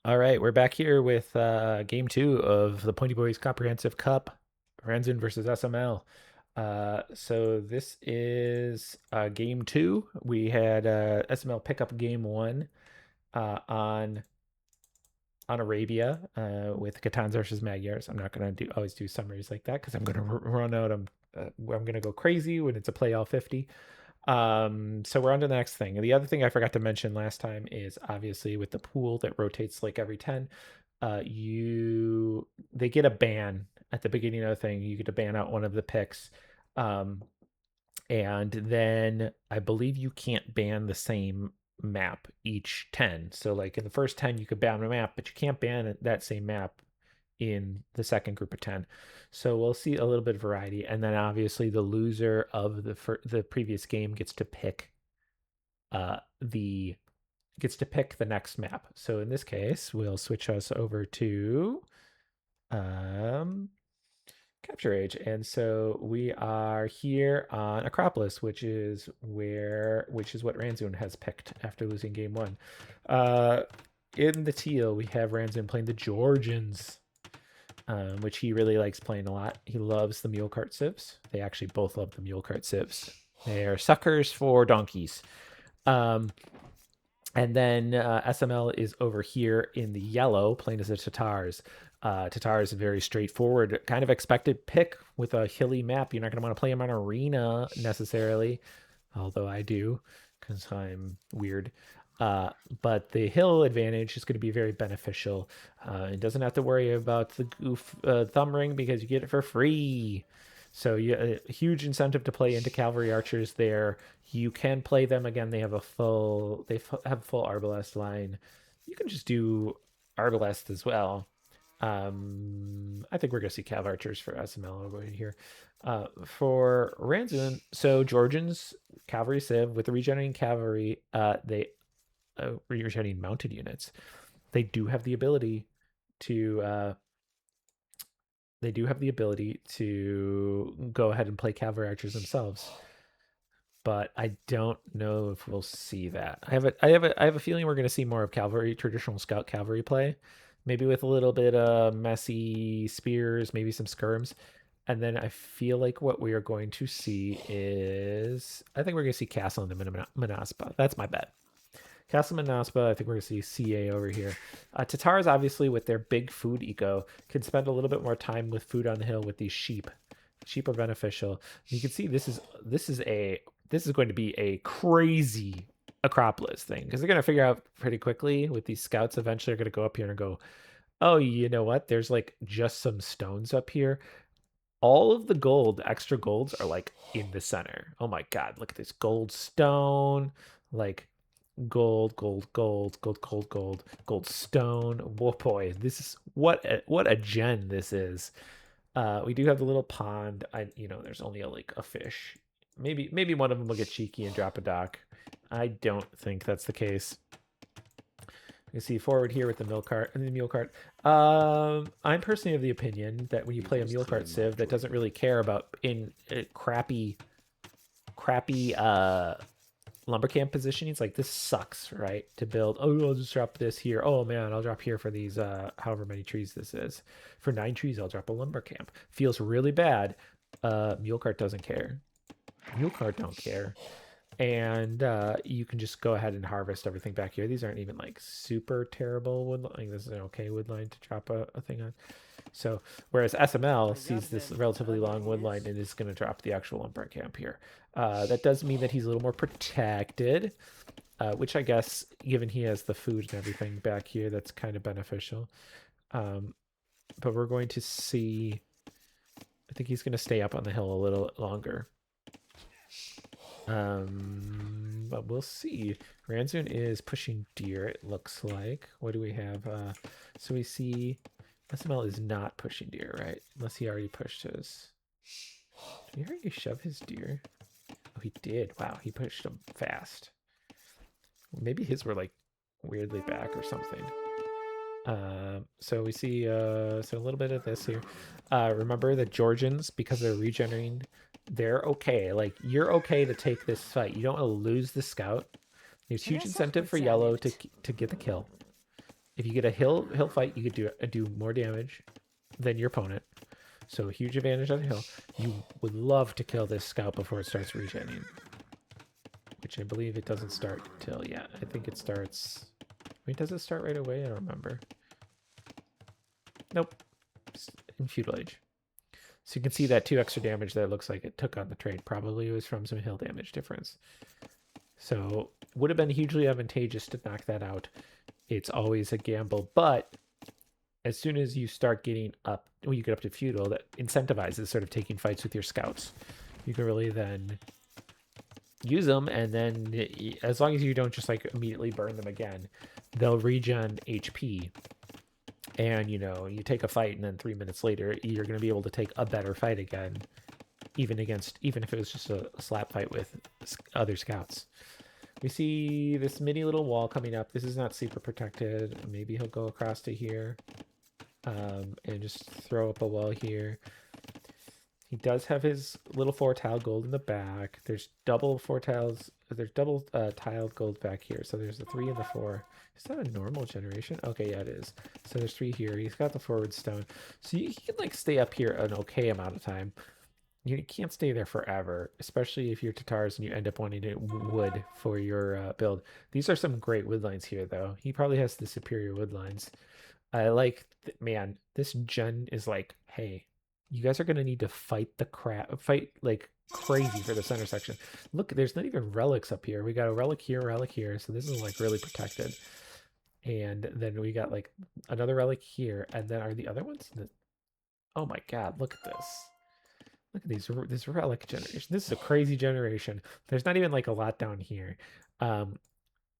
All right, we're back here with game two of the Pointyboys Comprehensive Cup, Ranzun versus SML. So this is game two. We had SML pick up game one on Arabia with Catans versus Magyars. I'm not gonna always do summaries like that because I'm gonna run out. I'm gonna go crazy when it's a play all 50. So we're on to the next thing. The other thing I forgot to mention last time is obviously with the pool that rotates like every 10, they get a ban at the beginning of the thing. You get to ban out one of the picks. Um, and then I believe you can't ban the same map each 10. So like in the first 10 you could ban a map, but you can't ban that same map in the second group of 10. So we'll see a little bit of variety, and then obviously the loser of the previous game the gets to pick the next map. So in this case, we'll switch us over to um Capture Age. And so we are here on Acropolis, which is what Ranzun has picked after losing game one. Uh, in the teal, we have Ranzun playing the Georgians, which he really likes playing a lot. He loves the mule cart civs. They actually both love the mule cart civs. They are suckers for donkeys. Um, and then SML is over here in the yellow, playing as the Tatars. Tatars, very straightforward, kind of expected pick with a hilly map. You're not going to want to play him on arena necessarily, although I do because I'm weird. Uh, but the hill advantage is going to be very beneficial. It doesn't have to worry about the goof thumb ring because you get it for free. So a huge incentive to play into cavalry archers there. You can play them again. Have full arbalest line. You can just do arbalest as well. I think we're gonna see cav archers for SML over here. For Ranzun, so Georgians cavalry civ with the regenerating cavalry, they regenerating mounted units. They do have the ability to go ahead and play cavalry archers themselves, but I don't know if we'll see that. I have a feeling we're going to see more of cavalry, traditional scout cavalry play, maybe with a little bit of messy spears, maybe some skirms. And then I feel like what we are going to see is I think we're going to see Castle and the Manaspa. That's my bet. Castle Manaspa, I think we're going to see CA over here. Tatars, obviously, with their big food eco, can spend a little bit more time with food on the hill with these sheep. Sheep are beneficial. You can see this is going to be a crazy Acropolis thing because they're going to figure out pretty quickly with these scouts. Eventually, are going to go up here and go, oh, you know what? There's like just some stones up here. All of the gold, extra golds, are like in the center. Oh my god! Look at this gold stone, like gold, gold, gold, gold, gold, gold, gold stone. Whoa, boy! This is what a gen this is. We do have the little pond. There's only a fish. Maybe one of them will get cheeky and drop a dock. I don't think that's the case. You see forward here with the milk cart and the mule cart. I'm personally of the opinion that when you play a mule cart civ that doesn't really care about in crappy lumber camp positionings, like this sucks, right? To build, oh, I'll just drop this here. Oh man, I'll drop here for these however many trees this is. For 9 trees, I'll drop a lumber camp. Feels really bad. Mule cart doesn't care. Mule cart don't care. And you can just go ahead and harvest everything back here. These aren't even like super terrible wood. Like this is an okay wood line to drop a thing on. So whereas SML sees this relatively long wood line and is going to drop the actual lumber camp here. That does mean that he's a little more protected, which I guess, given he has the food and everything back here, that's kind of beneficial. But we're going to see. I think he's going to stay up on the hill a little longer. But we'll see. Ranzun is pushing deer, it looks like. What do we have? So we see SML is not pushing deer, right? Unless he already pushed his. Did he already shove his deer? Oh, he did. Wow, he pushed them fast. Maybe his were like weirdly back or something. So we see so a little bit of this here. Remember the Georgians, because they're regenerating, they're okay. Like you're okay to take this fight. You don't want to lose the scout. There's huge incentive for yellow to get the kill. If you get a hill fight, you could do more damage than your opponent. So a huge advantage on the hill. You would love to kill this scout before it starts regenerating, which I believe it doesn't start till, yeah, I think it starts. Wait, does it start right away? I don't remember. Nope. It's in Feudal Age. So you can see that 2 extra damage that it looks like it took on the trade. Probably was from some hill damage difference. So would have been hugely advantageous to knock that out. It's always a gamble, but as soon as you start getting up, when you get up to feudal, that incentivizes sort of taking fights with your scouts. You can really then use them, and then as long as you don't just like immediately burn them again, they'll regen HP. And you know, you take a fight, and then 3 minutes later, you're going to be able to take a better fight again, even if it was just a slap fight with other scouts. We see this mini little wall coming up. This is not super protected. Maybe he'll go across to here and just throw up a wall here. He does have his little 4 tile gold in the back. There's double 4 tiles. There's double tiled gold back here. So there's the 3 and the 4. Is that a normal generation? Okay, yeah, it is. So there's 3 here. He's got the forward stone. So you can like stay up here an okay amount of time. You can't stay there forever, especially if you're Tatars and you end up wanting to wood for your build. These are some great wood lines here, though. He probably has the superior wood lines. I like, man, this gen is like, hey, you guys are going to need to fight like crazy for the center section. Look, there's not even relics up here. We got a relic here. So this is like really protected. And then we got like another relic here. And then are the other ones? Oh my God, look at this. Look at this relic generation. This is a crazy generation. There's not even like a lot down here.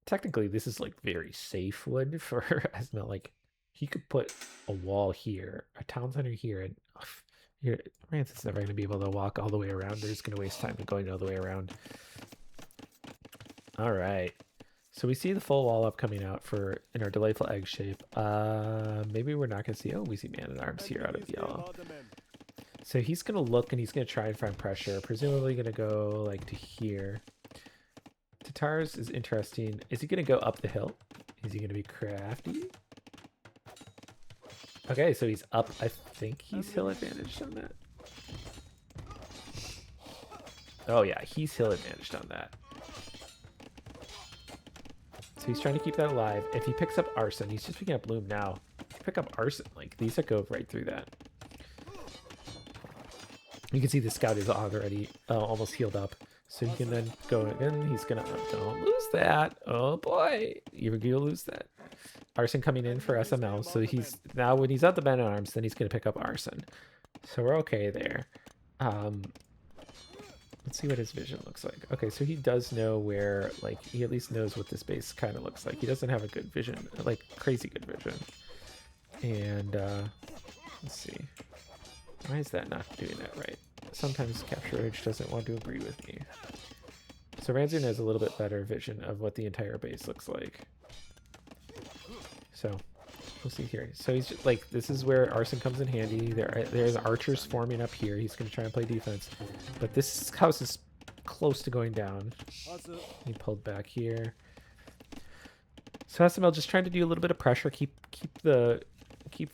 Technically, this is like very safe wood for Esmel. Like, he could put a wall here, a town center here, and Rancet's never going to be able to walk all the way around. They're just going to waste time going all the way around. All right. So we see the full wall up coming out in our delightful egg shape. Maybe we're not going to see. Oh, we see man-at-arms here out of yellow. So he's going to look and he's going to try and find pressure. Presumably going to go like to here. Tatars is interesting. Is he going to go up the hill? Is he going to be crafty? Okay, so he's up. I think he's hill advantaged on that. Oh yeah, he's hill advantaged on that. So he's trying to keep that alive. If he picks up arson, he's just picking up bloom now. If you pick up arson, like these that go right through that. You can see the scout is already almost healed up. So he can then go again. He's gonna, don't lose that. Oh boy, you're gonna lose that. Arson coming in for SML. So he's now when he's at the man-at-arms, then he's gonna pick up arson. So we're okay there. Let's see what his vision looks like. Okay, so he does know where, like, he at least knows what this base kind of looks like. He doesn't have a good vision, like crazy good vision. And let's see. Why is that not doing that right? Sometimes Capture Age doesn't want to agree with me. So Ranzun has a little bit better vision of what the entire base looks like. So we'll see here. So he's just, like, this is where arson comes in handy. There's archers forming up here. He's going to try and play defense. But this house is close to going down. He pulled back here. So SML just trying to do a little bit of pressure, keep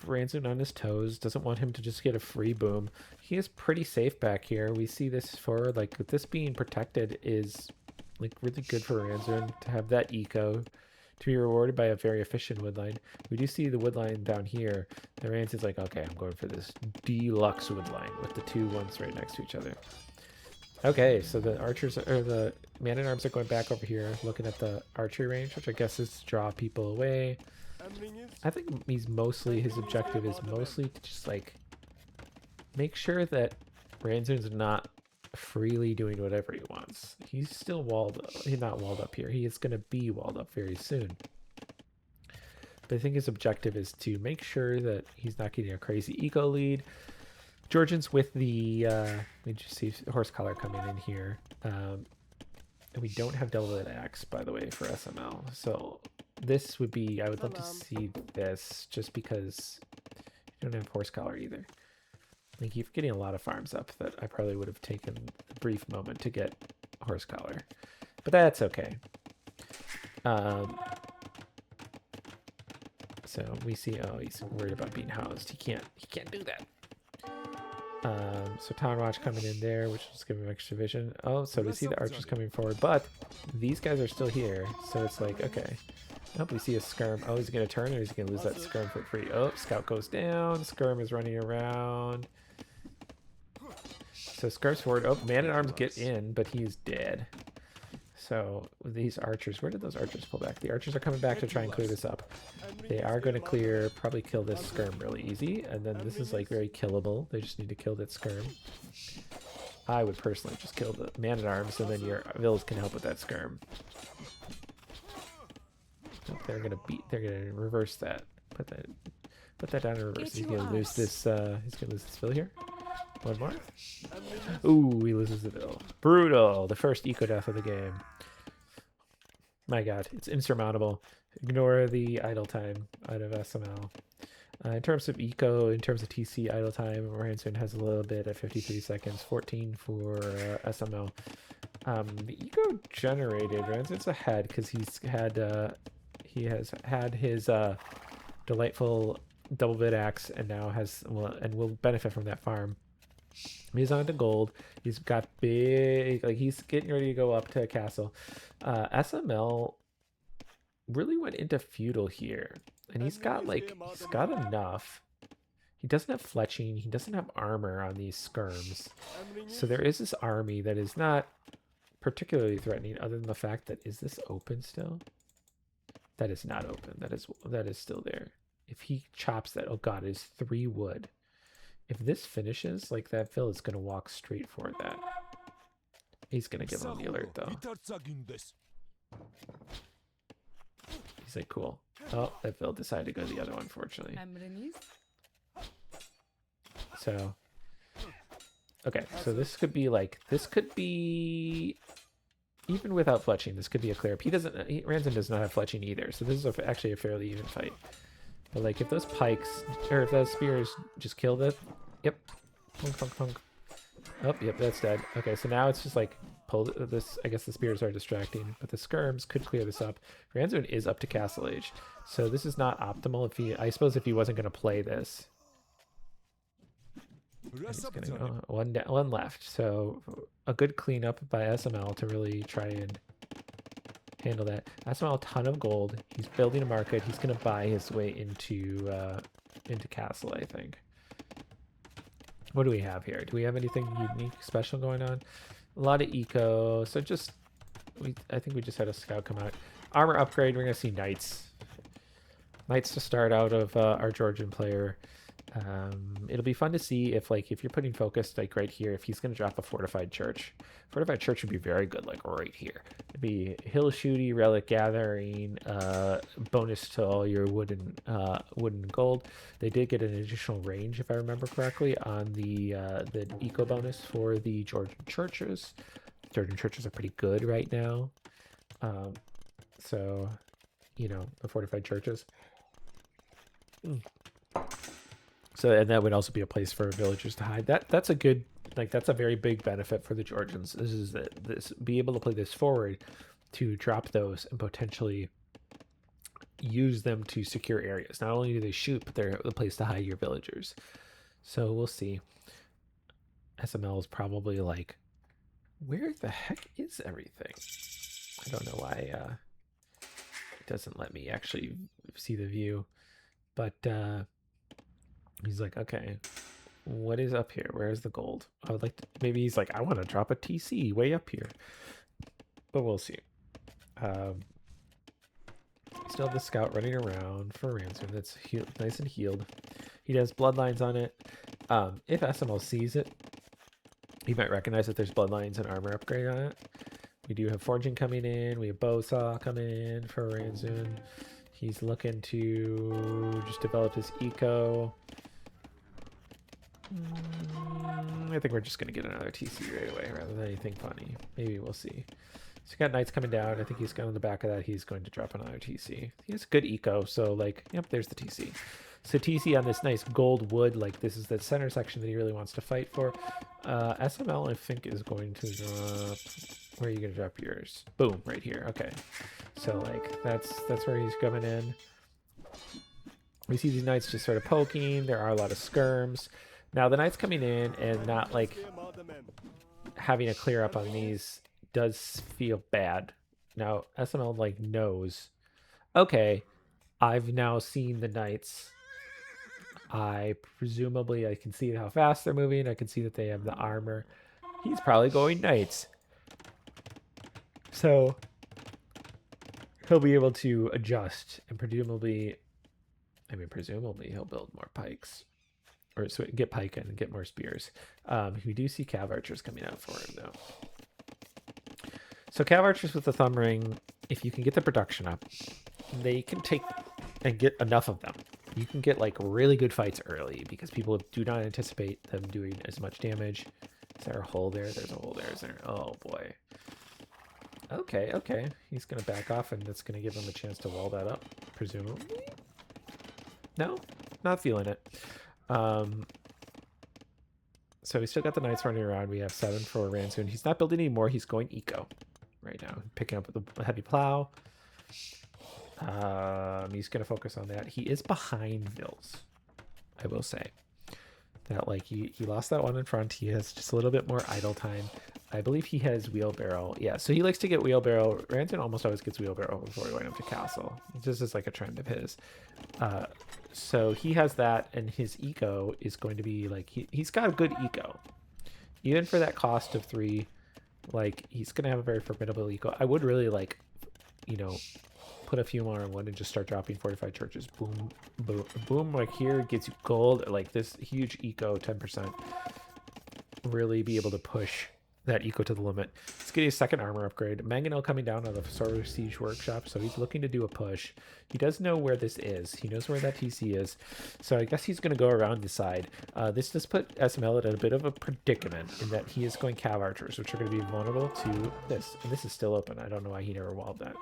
Ranzun on his toes. Doesn't want him to just get a free boom. He is pretty safe back here. We see this forward, like with this being protected is like really good for Ranzun to have that eco, to be rewarded by a very efficient woodline. We do see the woodline down here. The Ranzun's like, okay, I'm going for this deluxe woodline with the 2 ones right next to each other. Okay, so the archers or the man-at-arms are going back over here, looking at the archery range, which I guess is to draw people away. I think his objective is mostly to just like make sure that Ranzun's not freely doing whatever he wants. He's still walled up. He's not walled up here. He is going to be walled up very soon. But I think his objective is to make sure that he's not getting a crazy eco lead. Georgians with the let me just see horse collar coming in here. And we don't have double axe, by the way, for SML. So this would be, I would love to see this just because you don't have horse collar either. Like, you're getting a lot of farms up that I probably would have taken a brief moment to get horse collar, but that's okay. So we see, oh, he's worried about being housed. He can't do that. So Town Watch coming in there, which is giving him extra vision. Oh, so we see the archers coming forward, but these guys are still here. So it's like, okay. Oh, we see a skirm. Oh, is he going to turn or is he going to lose that skirm for free? Oh, scout goes down. Skirm is running around. So skirm's forward. Oh, man-at-arms get in, but he's dead. So these archers, where did those archers pull back? The archers are coming back to try and clear this up. They are going to clear, probably kill this skirm really easy. And then this is like very killable. They just need to kill that skirm. I would personally just kill the man-at-arms, and then your villas can help with that skirm. Oh, they're gonna reverse that. Put that down in reverse. He's gonna lose this. He's gonna lose this vill here. One more. Ooh, he loses the vill. Brutal. The first eco death of the game. My God, it's insurmountable. Ignore the idle time out of SML. In terms of eco, in terms of TC idle time, Ransom has a little bit at 53 seconds, 14 for SML. The eco generated, Ransom's ahead because he has had his delightful double bit axe and now will benefit from that farm. He's on to gold. He's got big, like he's getting ready to go up to a castle. SML really went into feudal here, and he's got enough. He doesn't have fletching. He doesn't have armor on these skirms. So there is this army that is not particularly threatening, other than the fact that, is this open still? That is not open. That is still there. If he chops that, oh God, it is 3 wood. If this finishes, like that vill is gonna walk straight for that. He's gonna give him the alert though. He's like, cool. Oh, that vill decided to go the other one, unfortunately. So, okay, so this could be even without fletching, this could be a clear up. Ransom does not have fletching either, so this is actually a fairly even fight. But like, if those pikes, or if those spears just kill it, yep, punk, punk, punk. Oh, yep, that's dead. Okay, so now it's just like, pull this, I guess the spears are distracting, but the skirms could clear this up. Ransom is up to Castle Age, so this is not optimal. I suppose if he wasn't going to play this. He's gonna go one left, so a good cleanup by SML to really try and handle that. SML a ton of gold. He's building a market. He's gonna buy his way into castle, I think. What do we have here? Do we have anything unique, special going on? A lot of eco. So I think we just had a scout come out. Armor upgrade. We're gonna see knights. Knights to start out of our Georgian player. It'll be fun to see if you're putting focus like right here, if he's going to drop a fortified church. Fortified church would be very good, like right here. It'd be hill shooty, relic gathering, bonus to all your wood and gold. They did get an additional range, if I remember correctly, on the eco bonus for the Georgian churches. Georgian churches are pretty good right now. So, the fortified churches. So, and that would also be a place for villagers to hide. That's a good, that's a very big benefit for the Georgians. Be able to play this forward to drop those and potentially use them to secure areas. Not only do they shoot, but they're the place to hide your villagers. So we'll see. SML is probably like, where the heck is everything? I don't know why it doesn't let me actually see the view, but he's like, okay, what is up here? Where's the gold? I would like to, maybe he's like, I want to drop a TC way up here, but we'll see. Still have the scout running around for Ransom that's nice and healed. He does bloodlines on it. If SML sees it, he might recognize that there's bloodlines and armor upgrade on it. We do have forging coming in. We have bowsaw coming in for Ransom. He's looking to just develop his eco. I think we're just going to get another TC right away rather than anything funny. Maybe we'll see. So we got knights coming down. I think he's going on the back of that. He's going to drop another TC. He has good eco, so yep, there's the TC. So TC on this nice gold wood, this is the center section that he really wants to fight for. SML, I think, is going to drop... Where are you going to drop yours? Boom, right here. Okay. So, that's where he's coming in. We see these knights just sort of poking. There are a lot of skirms. Now the knights coming in and not like having a clear up on these does feel bad. Now SML like knows, okay, I've now seen the knights. I can see how fast they're moving. I can see that they have the armor. He's probably going knights. So he'll be able to adjust and presumably he'll build more pikes. Or so get pike and get more spears. We do see cav archers coming out for him though. So cav archers with the thumb ring, if you can get the production up, they can take and get enough of them. You can get like really good fights early because people do not anticipate them doing as much damage. Is there a hole there? There's a hole there. Is there? Oh boy. Okay. He's gonna back off and that's gonna give him a chance to wall that up, presumably. No, not feeling it. So we still got the knights running around. We have 7 for Ransoon. He's not building anymore. He's going eco right now, picking up the heavy plow. He's going to focus on that. He is behind Vils, I will say. That like he lost that one in front. He has just a little bit more idle time. I believe he has wheelbarrow. Yeah, so he likes to get wheelbarrow. Ransoon almost always gets wheelbarrow before he went up to castle. This is like a trend of his. So he has that, and his eco is going to be like he's got a good eco, even for that cost of 3. Like he's gonna have a very formidable eco. I would really like, put a few more on one and just start dropping fortified churches. Boom, boom, boom. Like here gets you gold. Like this huge eco, 10%. Really be able to push that eco to the limit. Let's get a second armor upgrade. Mangonel coming down on the Sorrow Siege workshop, so he's looking to do a push. He does know where this is. He knows where that TC is, so I guess he's going to go around the side. This does put SML at a bit of a predicament in that he is going cav archers, which are going to be vulnerable to this. And this is still open. I don't know why he never walled that.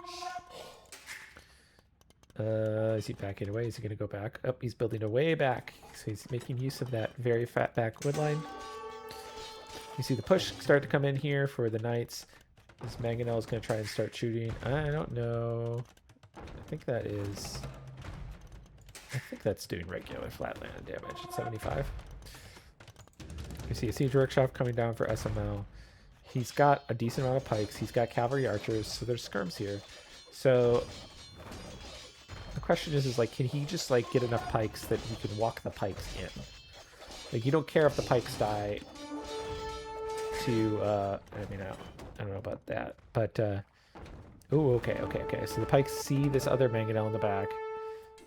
Is he backing away? Is he going to go back? Oh, he's building a way back, so he's making use of that very fat back wood line. You see the push start to come in here for the knights. This Mangonel is going to try and start shooting. I don't know. I think that's doing regular flatland damage at 75. You see a siege workshop coming down for SML. He's got a decent amount of pikes. He's got cavalry archers, so there's skirms here. So the question is like, can he just like get enough pikes that he can walk the pikes in? Like you don't care if the pikes die. I don't know about that, but okay. So the pikes see this other Mangonel in the back.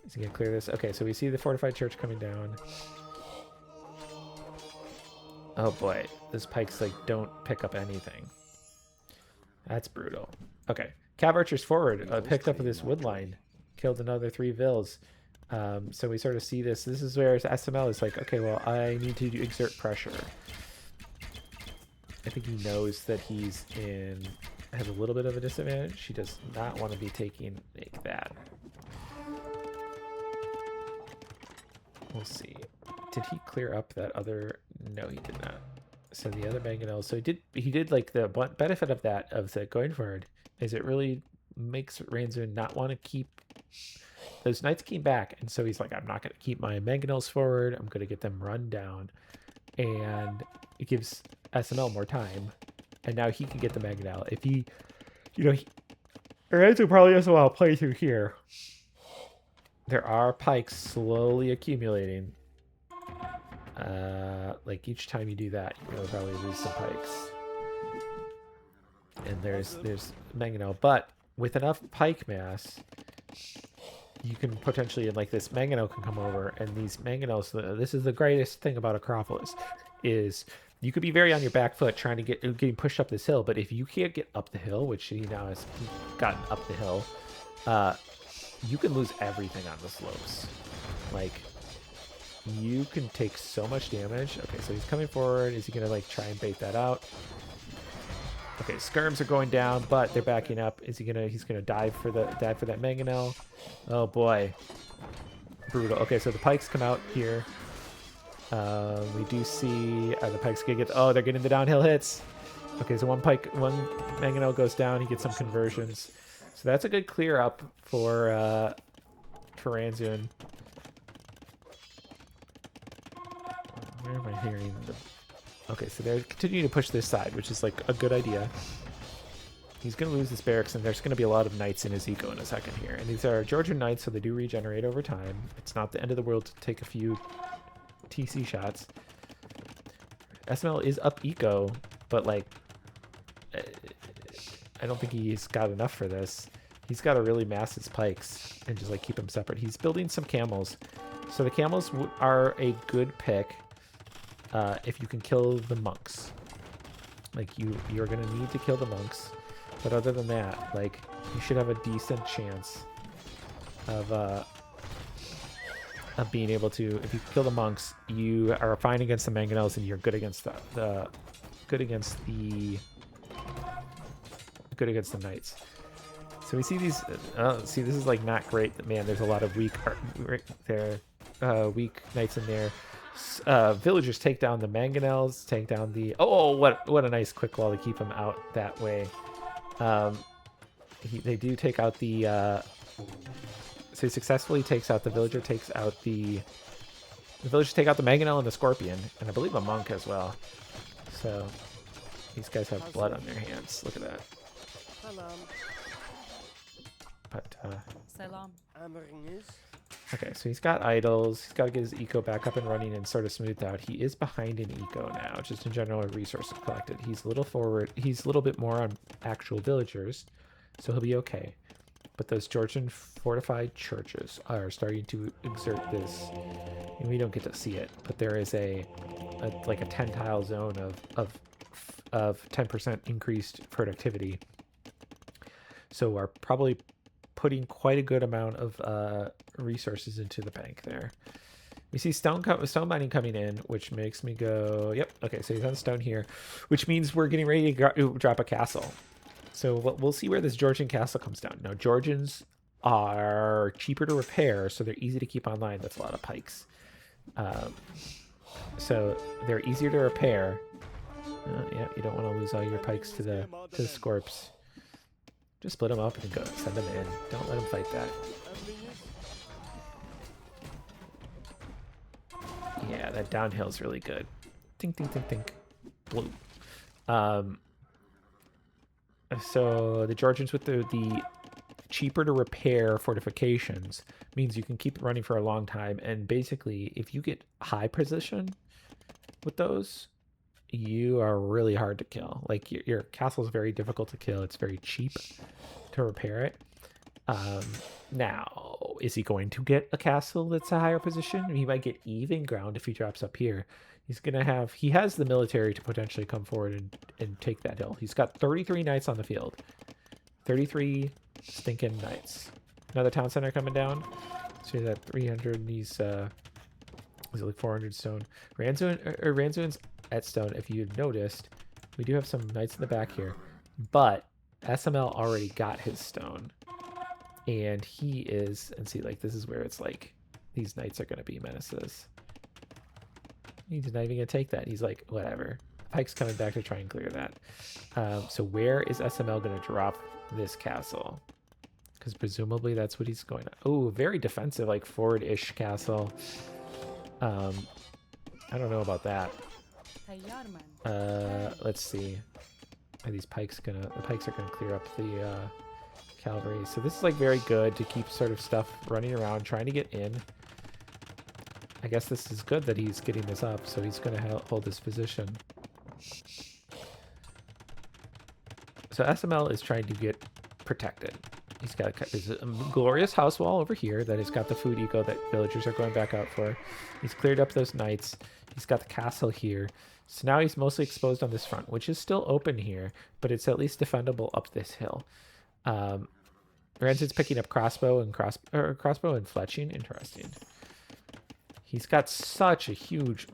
Is he gonna clear this? Okay, so we see the fortified church coming down. Oh boy, those pikes like don't pick up anything. That's brutal. Okay, cav archers forward picked up this wood line, killed another 3 Vils. So we sort of see this. This is where SML is like, okay, well, I need to exert pressure. I think he knows that has a little bit of a disadvantage. He does not want to be taking like that. We'll see. Did he clear up that other? No, he did not. So the other Mangonel. So he did like the benefit of that of the going forward is it really makes Ransoon not want to keep those knights came back, and so he's like, I'm not going to keep my Mangonels forward. I'm going to get them run down, and it gives SML more time, and now he can get the Mangonel. If he, Ransoon probably doesn't want to play through here. There are pikes slowly accumulating. Like each time you do that, you'll probably lose some pikes. And there's Mangonel, but with enough pike mass, you can potentially, and like this Mangonel can come over, and these Mangonels, this is the greatest thing about Acropolis, is you could be very on your back foot trying to getting pushed up this hill, but if you can't get up the hill, which he now has gotten up the hill, you can lose everything on the slopes. Like, you can take so much damage. Okay, so he's coming forward. Is he gonna like try and bait that out? Okay, skirms are going down, but they're backing up. He's gonna dive for that Mangonel. Oh boy, brutal. Okay, so the pikes come out here. We do see the pikes gonna get. Oh, they're getting the downhill hits. Okay, so one Mangonel goes down. He gets some conversions. So that's a good clear up for Ransoon. Where am I hearing the... Okay, so they're continuing to push this side, which is like a good idea. He's going to lose this barracks, and there's going to be a lot of knights in his eco in a second here. And these are Georgian knights, so they do regenerate over time. It's not the end of the world to take a few TC shots. SML is up eco, but like, I don't think he's got enough for this. He's got to really mass his pikes and just like keep them separate. He's building some camels. So the camels are a good pick if you can kill the monks. Like you're going to need to kill the monks. But other than that, like, you should have a decent chance of being able to, if you kill the monks, you are fine against the mangonels and you're good against the knights. So we see these. See, this is like not great. Man, there's a lot of weak knights in there. Villagers take down the mangonels, take down the. Oh, what a nice quick wall to keep them out that way. They do take out the. So he successfully takes out the villager. Takes out the villagers take out the mangonel and the scorpion, and I believe a monk as well. So these guys have blood on their hands. Look at that. But okay, so he's got idols. He's got to get his eco back up and running and sort of smoothed out. He is behind in eco now, just in general resources collected. He's a little forward. He's a little bit more on actual villagers, so he'll be okay. But those Georgian fortified churches are starting to exert this, and we don't get to see it, but there is like a 10 tile zone of 10% increased productivity. So we're probably putting quite a good amount of resources into the bank there. We see stone mining coming in, which makes me go, yep, okay, so he's on stone here, which means we're getting ready to drop a castle. So we'll see where this Georgian castle comes down. Now, Georgians are cheaper to repair, so they're easy to keep online. That's a lot of pikes. So they're easier to repair. Yeah, you don't want to lose all your pikes to the scorps. Just split them up and go send them in. Don't let them fight that. Yeah, that downhill is really good. Think, think, think, think. Blue. So the Georgians with the cheaper to repair fortifications means you can keep it running for a long time. And basically, if you get high position with those, you are really hard to kill. Like your castle is very difficult to kill. It's very cheap to repair it. Now, is he going to get a castle that's a higher position? He might get even ground if he drops up here. He has the military to potentially come forward and take that hill. He's got 33 knights on the field. 33 stinking knights. Another town center coming down. So he's at 300. He's like 400 stone. Ranzuin's at stone. If you've noticed, we do have some knights in the back here, but SML already got his stone, and he is. And see, like this is where it's like these knights are going to be menaces. He's not even gonna take that. He's like, whatever. Pike's coming back to try and clear that. So where is SML gonna drop this castle? Because presumably that's what he's going to. Oh, very defensive, like forward-ish castle. I don't know about that. Let's see. Are these pikes gonna? The pikes are gonna clear up the cavalry. So this is like very good to keep sort of stuff running around, trying to get in. I guess this is good that he's getting this up, so he's going to hold his position. So SML is trying to get protected. There's a glorious house wall over here that has got the food eco that villagers are going back out for. He's cleared up those knights. He's got the castle here. So now he's mostly exposed on this front, which is still open here, but it's at least defendable up this hill. Ranzid's picking up crossbow and fletching. Interesting. He's got such a huge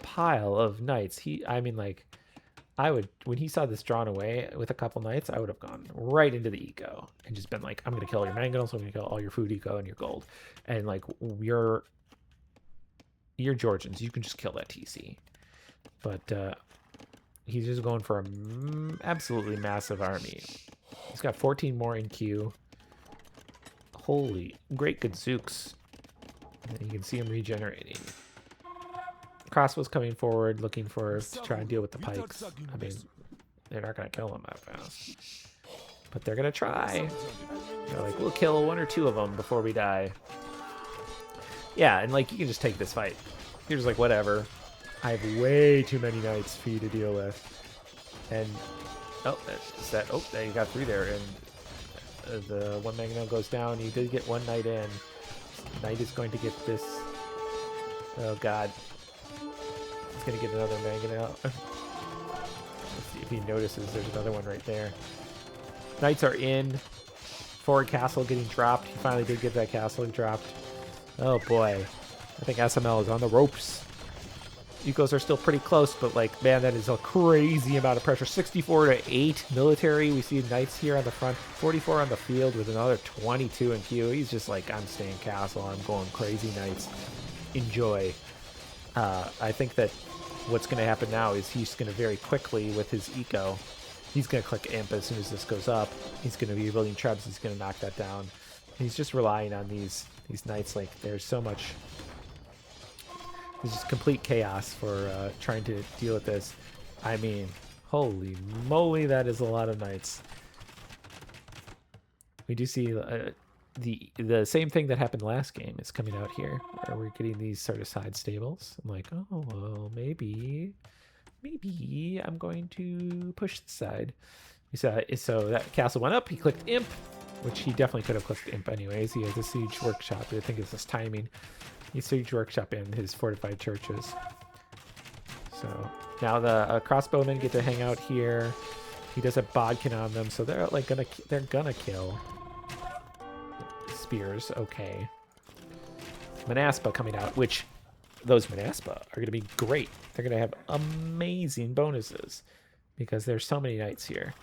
pile of knights. When he saw this drawn away with a couple knights, I would have gone right into the eco and just been like, I'm going to kill your mangonels, I'm going to kill all your food eco and your gold. And like, you're Georgians, you can just kill that TC. But he's just going for an absolutely massive army. He's got 14 more in queue. Holy, great gadzooks. And you can see him regenerating. crossbows coming forward, looking to try and deal with the pikes. I mean, they're not going to kill them that fast. But they're going to try. They're like, we'll kill 1 or 2 of them before we die. Yeah, and like, you can just take this fight. You're just like, whatever. I have way too many knights for you to deal with. And, oh, there you got 3 there. And the 1 mangonel goes down. You did get 1 knight in. Knight is going to get this. Oh, God. He's going to get another mangonel. Let's see if he notices there's another one right there. Knights are in. Forward castle getting dropped. He finally did get that castle dropped. Oh, boy. I think SML is on the ropes. Ecos are still pretty close, but, like, man, that is a crazy amount of pressure. 64-8 military. We see knights here on the front. 44 on the field with another 22 in queue. He's just like, I'm staying castle. I'm going crazy, knights. Enjoy. I think that what's going to happen now is he's going to very quickly, with his eco, he's going to click imp as soon as this goes up. He's going to be building trebs. He's going to knock that down. He's just relying on these knights. Like, there's so much... There's just complete chaos for trying to deal with this. I mean, holy moly, that is a lot of knights. We do see the same thing that happened last game is coming out here, where we're getting these sort of side stables. I'm like, oh, well, maybe I'm going to push this side. So that castle went up. He clicked imp, which he definitely could have clicked imp anyways. He has a siege workshop. I think it's his timing. He's siege workshop in his fortified churches. So now the crossbowmen get to hang out here. He does a bodkin on them, so they're like gonna kill. Spears, okay. Manaspa coming out, which those Manaspa are gonna be great. They're gonna have amazing bonuses because there's so many knights here.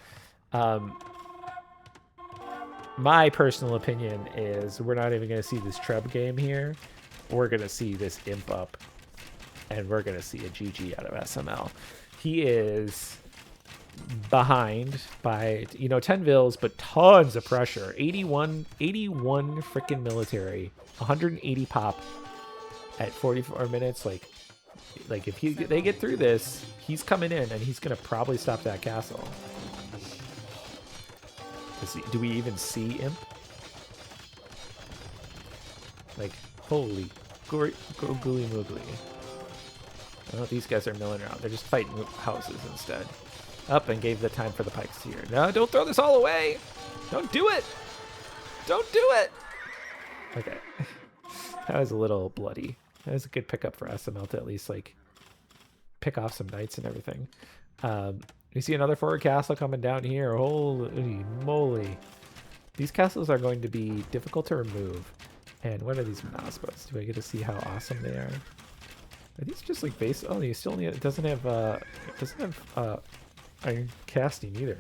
My personal opinion is we're not even gonna see this Treb game here. We're going to see this imp up, and we're going to see a GG out of SML. He is behind by, 10 vills, but tons of pressure. 81 freaking military, 180 pop at 44 minutes. Like if they get through this, he's coming in, and he's going to probably stop that castle. Do we even see imp? Like, holy gooey moogly. Oh, these guys are milling around. They're just fighting houses instead. Up and gave the time for the pikes here. No, don't throw this all away. Don't do it. Don't do it. Okay. That was a little bloody. That was a good pickup for SML to at least, like, pick off some knights and everything. We see another forward castle coming down here. Holy moly. These castles are going to be difficult to remove. And what are these Manaspas? Do I get to see how awesome they are? Are these just like base? Oh, you still need. It doesn't have iron casting either.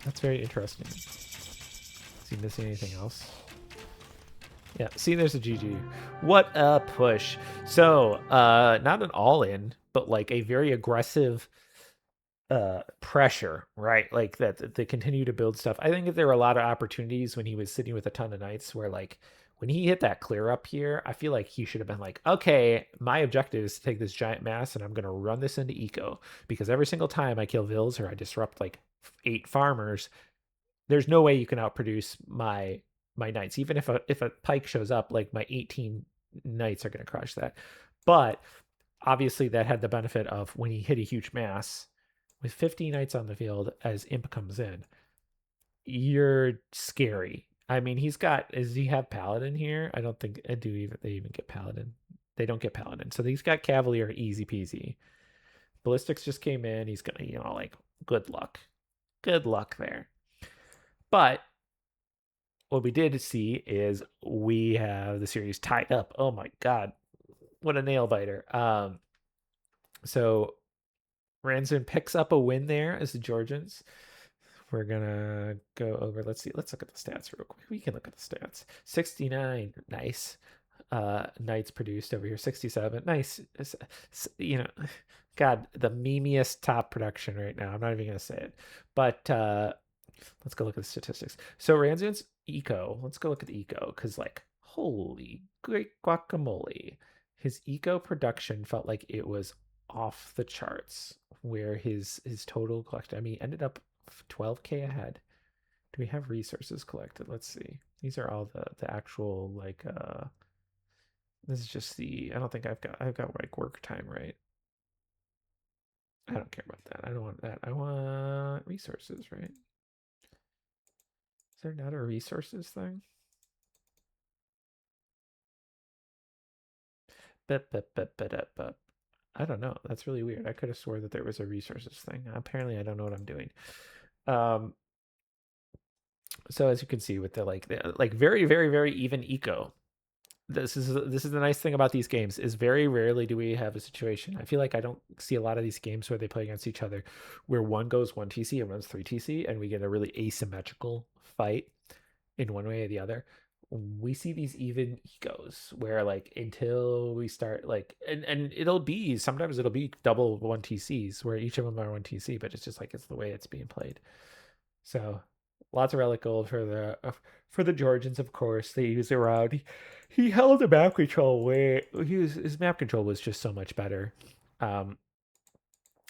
That's very interesting. Is he missing anything else? Yeah. See, there's a GG. What a push! So, not an all-in, but like a very aggressive pressure, right? Like that they continue to build stuff. I think that there were a lot of opportunities when he was sitting with a ton of knights where, like, when he hit that clear up here, I feel like he should have been like, okay, my objective is to take this giant mass and I'm going to run this into eco, because every single time I kill vills or I disrupt like 8 farmers, there's no way you can outproduce my knights. Even if a pike shows up, like, my 18 knights are going to crush that. But obviously that had the benefit of when he hit a huge mass with 50 knights on the field as imp comes in, you're scary. I mean, does he have paladin here? I don't think they even get paladin. They don't get paladin. So he's got cavalier, easy peasy. Ballistics just came in. He's gonna, like, good luck. Good luck there. But what we did see is we have the series tied up. Oh my god. What a nail biter. So Ransom picks up a win there as the Georgians. We're gonna go over, let's look at the stats real quick. We can look at the stats. 69, nice. Knights produced over here. 67, nice. God, the memeiest top production right now. I'm not even gonna say it. But let's go look at the statistics. So Ranzan's eco, let's go look at the eco, because, like, holy great guacamole. his eco production felt like it was off the charts. Where his total collected, I mean, he ended up 12K ahead. Do we have resources collected? Let's see. These are all the actual like this is just the, I don't think I've got like work time, right? I don't care about that. I don't want that. I want resources, right? Is there not a resources thing? I don't know. That's really weird. I could have swore that there was a resources thing. Apparently, I don't know what I'm doing. Um, so as you can see with the very very very even eco, this is the nice thing about these games is very rarely do we have a situation. I feel like I don't see a lot of these games where they play against each other where one goes 1 TC and runs 3 TC and we get a really asymmetrical fight in one way or the other. We see these even ecos where like until we start like and it'll be sometimes it'll be double 1 TCs where each of them are 1 TC, but it's just like it's the way it's being played. So lots of relic gold for the Georgians, of course. They use it around. He held the map control way. His map control was just so much better. Um,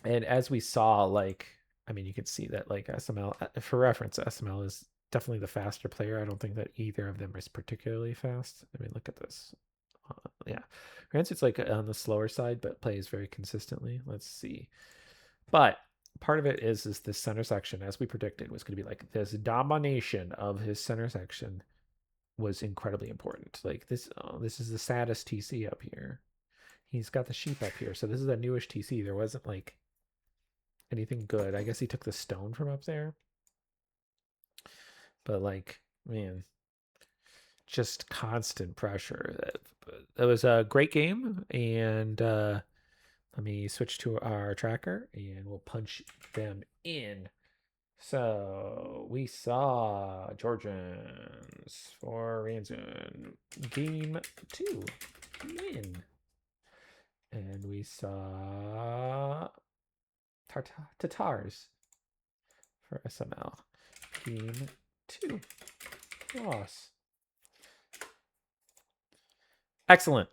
and as we saw, like I mean, you can see that like SML for reference, SML is definitely the faster player. I don't think that either of them is particularly fast. I mean, look at this. Yeah, Rancid's like on the slower side, but plays very consistently. Let's see. But part of it is this center section, as we predicted, was going to be like this domination of his center section was incredibly important. Like this, oh, this is the saddest TC up here. He's got the sheep up here, so this is a newish TC. There wasn't like anything good. I guess he took the stone from up there, but like, man, just constant pressure. That was a great game, and let me switch to our tracker, and we'll punch them in. So we saw Georgians for Ransoon game 2 win. And we saw Tatars for SML game 2 loss. Excellent.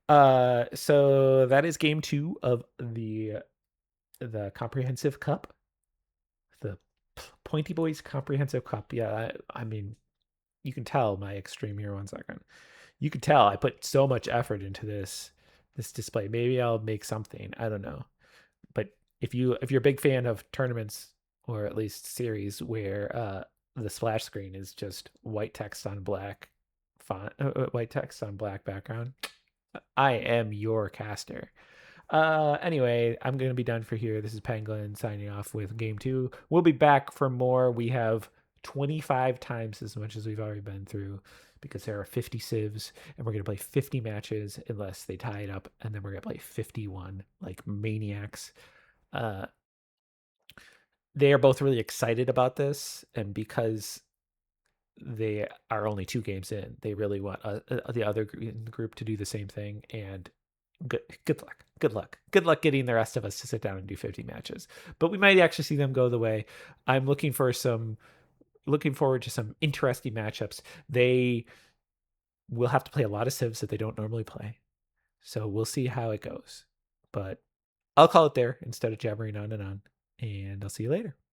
So that is game 2 of the comprehensive cup. The Pointyboys Comprehensive Cup. Yeah, I mean, you can tell my extreme here. 1 second. You can tell I put so much effort into this display. Maybe I'll make something. I don't know. But if you're a big fan of tournaments or at least series where the splash screen is just white text on black font, white text on black background, I am your caster. Anyway, I'm going to be done for here. This is Penguin signing off with game 2. We'll be back for more. We have 25 times as much as we've already been through because there are 50 civs and we're going to play 50 matches unless they tie it up. And then we're going to play 51 like maniacs. They are both really excited about this. And because they are only 2 games in, they really want the other group to do the same thing. And good luck getting the rest of us to sit down and do 50 matches, but we might actually see them go the way. I'm looking forward to some interesting matchups. They will have to play a lot of civs that they don't normally play, so we'll see how it goes, but I'll call it there instead of jabbering on, and I'll see you later.